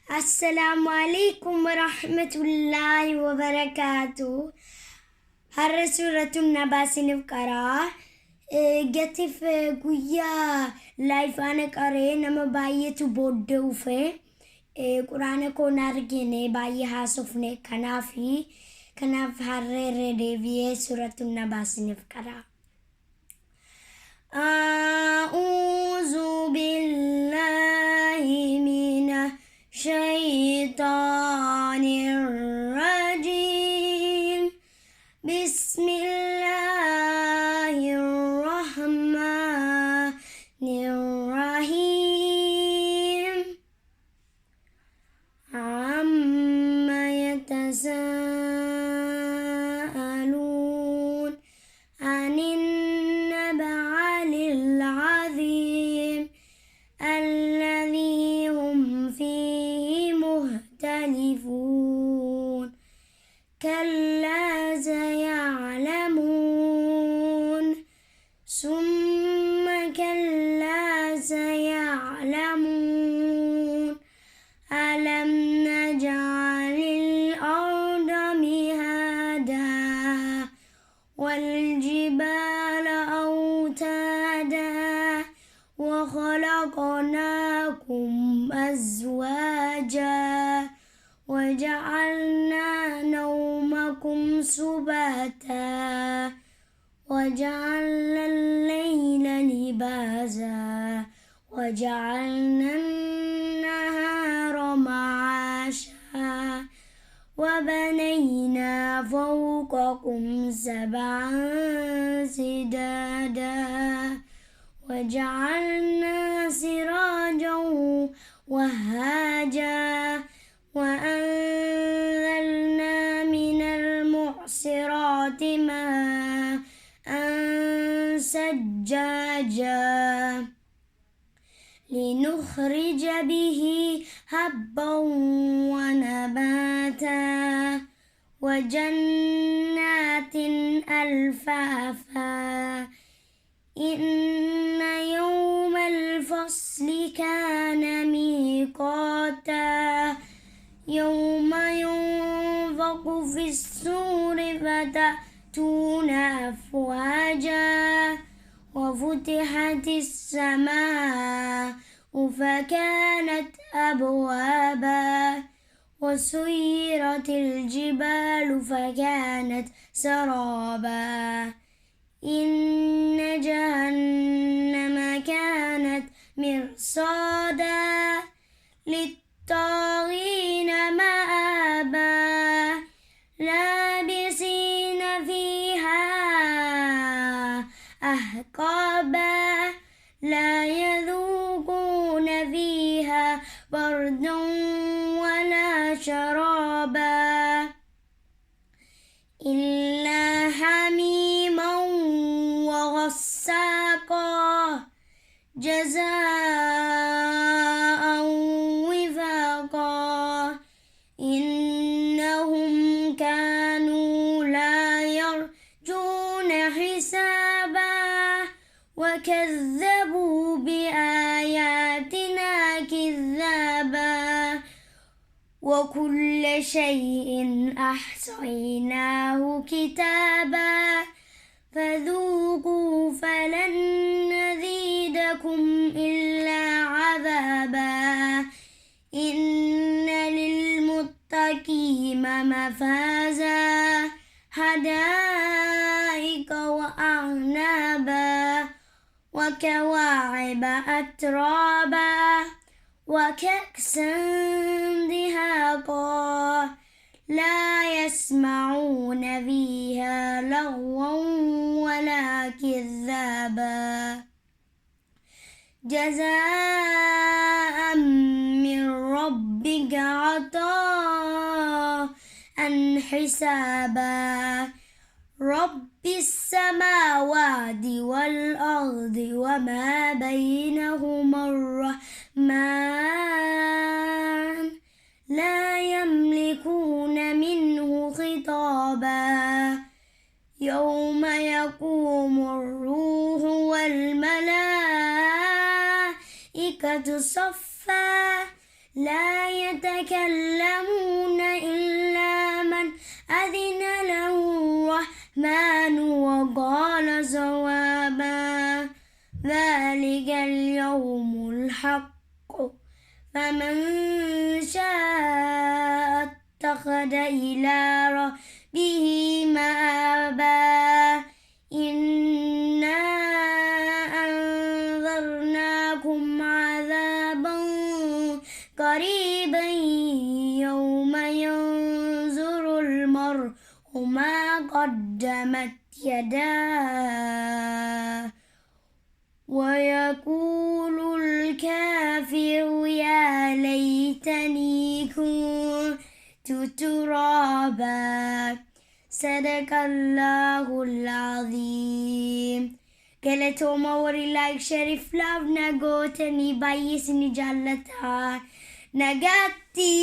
Assalamu alaikum wa rahmatullahi wa barakatuh. Har'a suuratu nabaasiniif qaraa. Gatiif guyyaa laayifaana qaree nama baay'eetu booddee dhufe. Quraana koon argine baay'ee haasofne kanaaf har'a irra deebi'ee suuratu nabaasiniif qaraa. A'uudhu billahi minash shaytaanir rajiim. Bismillahir rahmanir rahiim. Amma yatasaaءaluun anin naba'il azim alladhi hum fihi mukhtalifun. Kalla saya'lamun summa kalla saya'lamun alam naj'alil arda mihada wal jibala awtada wa khalaqnakum azwaja wa ja'alna nawmakum subata wa ja'alna al-layla libasa wa ja'alna an-nahara ma'asha wa banayna fawqakum sab'an sidada wa ja'alna sirajan wahhaja wa anzalna minal mu'sirati ma'an sajjaja لنخرج به حبا ونباتا وجنات ألفافا إن يوم الفصل كان ميقاتا يوم ينفخ في الصور فتأتون أفواجا وفتحت السماء فكانت أبوابا وسيرت الجبال فكانت سرابا إن جهنم كانت مرصادا للطاغين مآبا لابسين فيها أحقابا لا يذوقون فيها بردا ولا شرابا إلا حميما وغساقا جزاء وفاقا إنهم كانوا لا يرجون حسابا وكذبوا بآياتنا كذابا وكل شيء أحصيناه كتابا فذوقوا فلن نزيدكم إلا عذابا إن للمتقين مفازا حدائق وأعنابا وكواعب أترابا وكأسا دهاقا لا يسمعون فيها لغوا ولا كذابا جزاء من ربك عطاء حسابا رب السماوات والأرض وما بينهما الرحمن لا يملكون منه خطابا يوم يقوم الروح والملائكة صفا لا يتكلمون إلا من أذن له الرحمن وقال صوابا ذلك اليوم الحق فمن شاء اتخذ إلى ربه مآبا إنا أنذرناكم عذابا قريبا يوم ينظر المرء ما قدمت يداه ويقول الكافر يا ليتني كنت ترابا صدق الله العظيم. Keletoma wari like Sharif love na go tani bayis ni jallata nagatti